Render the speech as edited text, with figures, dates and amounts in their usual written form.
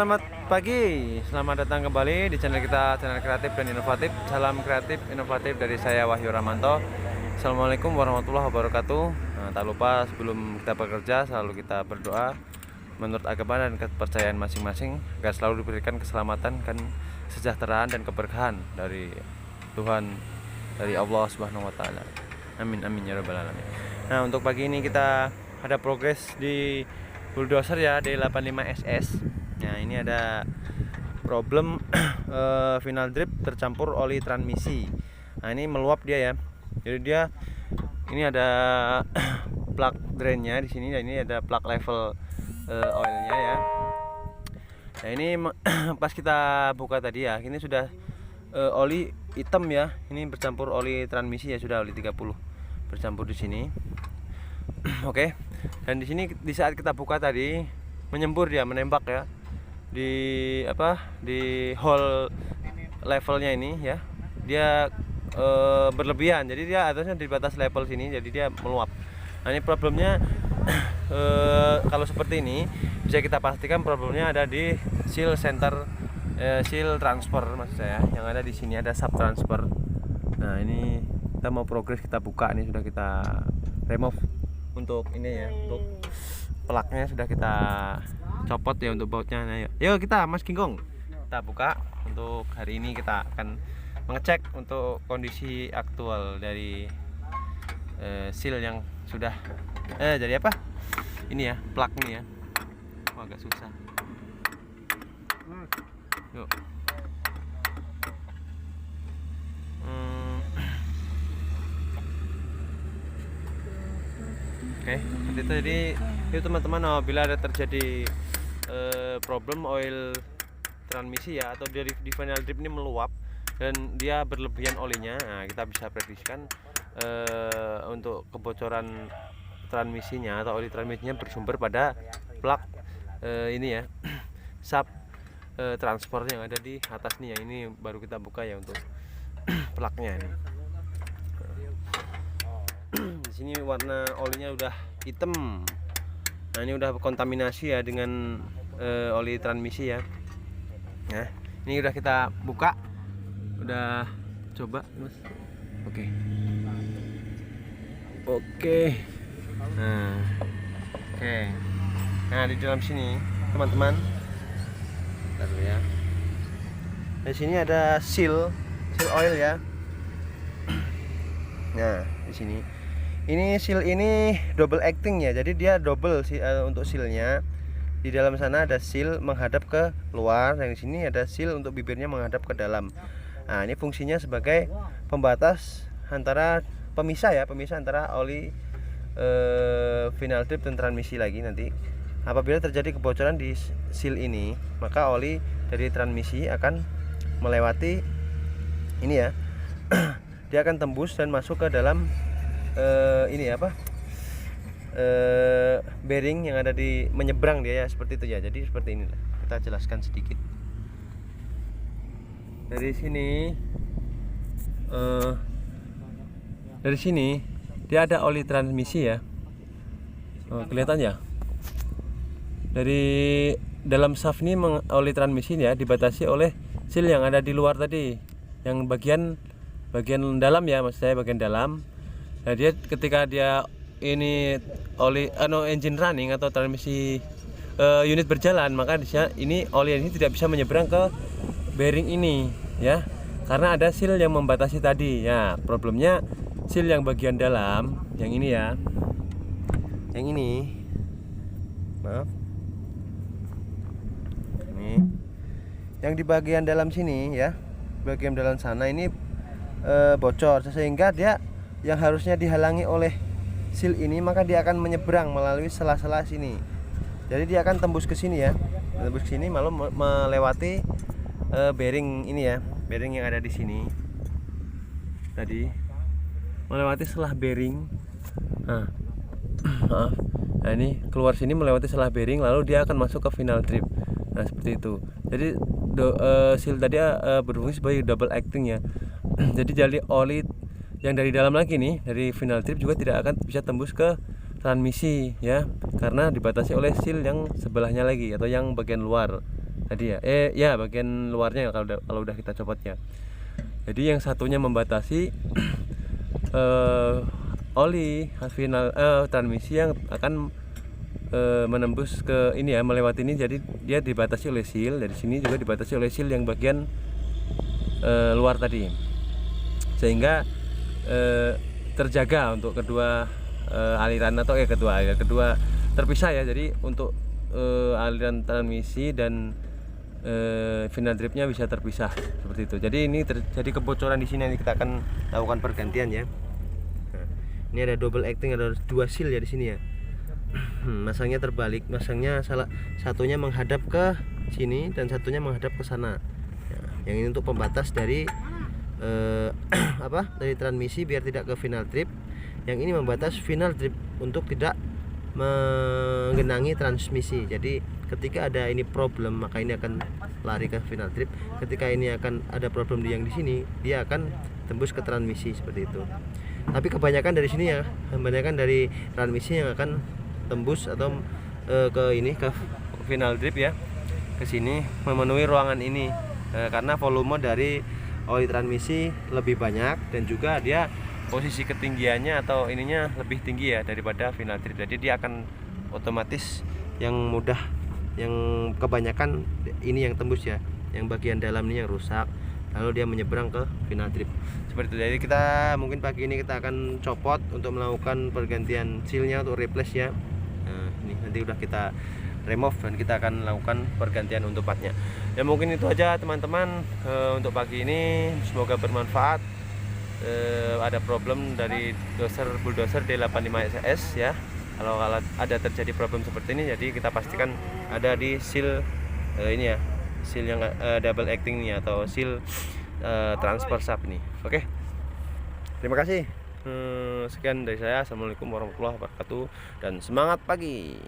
Selamat pagi, selamat datang kembali di channel kita, channel kreatif dan inovatif. Salam kreatif inovatif dari saya Wahyu Ramanto. Assalamualaikum warahmatullahi wabarakatuh. Nah, tak lupa sebelum kita bekerja selalu kita berdoa menurut agama dan kepercayaan masing-masing agar selalu diberikan keselamatan, kesejahteraan dan keberkahan dari Tuhan, dari Allah Subhanahu wa taala. Amin amin ya rabbal alamin. Nah, untuk pagi ini kita ada progres di bulldozer ya, D85SS. Nah, ini ada problem final drip tercampur oli transmisi. Nah, ini meluap dia ya. Jadi dia ini ada plug drainnya di sini, dan ini ada plug level oilnya ya. Nah, ini pas kita buka tadi ya, ini sudah oli hitam ya. Ini bercampur oli transmisi ya, sudah oli 30 bercampur di sini. Oke. Dan di sini di saat kita buka tadi menyembur dia, menembak ya. Di hole levelnya ini ya, dia berlebihan, jadi dia atasnya di batas level sini, jadi dia meluap. Nah, ini problemnya kalau seperti ini bisa kita pastikan problemnya ada di seal center, seal transfer maksud saya, yang ada di sini ada sub transfer. Nah, ini kita mau progres, kita buka, ini sudah kita remove untuk ini ya, untuk pelaknya sudah kita copot ya untuk bautnya. Nah, yuk kita Mas Kinggong, kita buka. Untuk hari ini kita akan mengecek untuk kondisi aktual dari seal yang sudah jadi apa ini ya, plug ini ya. Agak susah. Yuk. Oke, seperti itu. Jadi itu teman-teman, apabila ada terjadi problem oil transmisi ya, atau dari di final drip ini meluap dan dia berlebihan olinya, nah, kita bisa prediksikan untuk kebocoran transmisinya atau oli transmisinya bersumber pada plug ini ya, sub transfer yang ada di atas nih ya. Ini baru kita buka ya untuk plugnya ini. Di sini warna olinya udah hitam. Nah, ini udah kontaminasi ya dengan oli transmisi ya. Nah, ini udah kita buka, udah coba Mas. Oke. Nah, oke. Nah, di dalam sini teman-teman, bentar dulu ya. Di sini ada seal oil ya. Nah, di sini ini seal ini double acting ya, jadi dia double sih untuk sealnya. Di dalam sana ada seal menghadap ke luar, yang di sini ada seal untuk bibirnya menghadap ke dalam. Nah, ini fungsinya sebagai pembatas antara pemisah ya, pemisah antara oli final drip dan transmisi lagi. Nanti apabila terjadi kebocoran di seal ini, maka oli dari transmisi akan melewati ini ya. Dia akan tembus dan masuk ke dalam ini apa, bearing yang ada di menyeberang dia ya, seperti itu ya. Jadi seperti inilah, kita jelaskan sedikit dari sini. Dari sini dia ada oli transmisi ya, kelihatan ya. Dari dalam shaft ini oli transmisi ya dibatasi oleh seal yang ada di luar tadi, yang bagian dalam ya, maksud saya bagian dalam. Nah, dia ketika dia ini oli engine running atau transmisi unit berjalan, maka ini oli ini tidak bisa menyeberang ke bearing ini ya, karena ada seal yang membatasi tadi ya. Problemnya seal yang bagian dalam, yang ini ya, yang ini, maaf, ini yang di bagian dalam sini ya, bagian dalam sana ini bocor, sehingga dia yang harusnya dihalangi oleh seal ini, maka dia akan menyeberang melalui sela-sela sini. Jadi dia akan tembus ke sini ya, tembus ke sini malah melewati bearing ini ya, bearing yang ada di sini tadi, melewati selah bearing. Nah, maaf. Nah, ini keluar sini melewati selah bearing, lalu dia akan masuk ke final drip. Nah, seperti itu. Jadi seal tadi berfungsi sebagai double acting ya. Jadi oli yang dari dalam lagi nih, dari final drip juga tidak akan bisa tembus ke transmisi ya, karena dibatasi oleh seal yang sebelahnya lagi atau yang bagian luar. tadi ya. Ya bagian luarnya ya, kalau udah kita copot ya. Jadi yang satunya membatasi oli final transmisi yang akan menembus ke ini ya, melewati ini. Jadi dia dibatasi oleh seal, dari sini juga dibatasi oleh seal yang bagian luar tadi, sehingga terjaga untuk kedua aliran atau kedua terpisah ya. Jadi untuk aliran transmisi dan final dripnya bisa terpisah seperti itu. Jadi ini terjadi kebocoran di sini, nanti kita akan lakukan pergantian ya. Nah, ini ada double acting, ada dua seal ya di sini ya. Masangnya terbalik, masangnya salah satunya menghadap ke sini dan satunya menghadap ke sana. Nah, yang ini untuk pembatas dari dari transmisi biar tidak ke final drip. Yang ini membatas final drip untuk tidak menggenangi transmisi. Jadi ketika ada ini problem, maka ini akan lari ke final drip. Ketika ini akan ada problem yang di sini, dia akan tembus ke transmisi seperti itu. Tapi kebanyakan dari sini ya, kebanyakan dari transmisi yang akan tembus atau ke final drip ya, ke sini memenuhi ruangan ini karena volume dari oli transmisi lebih banyak dan juga dia posisi ketinggiannya atau ininya lebih tinggi ya daripada final drip. Jadi dia akan otomatis yang mudah, yang kebanyakan ini yang tembus ya, yang bagian dalam ini yang rusak, lalu dia menyeberang ke final drip seperti itu. Jadi kita mungkin pagi ini kita akan copot untuk melakukan pergantian sealnya untuk replace ya. Nah, ini nanti udah kita remove dan kita akan lakukan pergantian untuk partnya ya. Mungkin itu aja teman-teman untuk pagi ini, semoga bermanfaat. Ada problem dari bulldozer D85SS ya. Kalau ada terjadi problem seperti ini, jadi kita pastikan ada di seal ini ya, seal yang double acting ini atau seal transfer sub ini. Oke, terima kasih. Sekian dari saya. Assalamualaikum warahmatullahi wabarakatuh dan semangat pagi.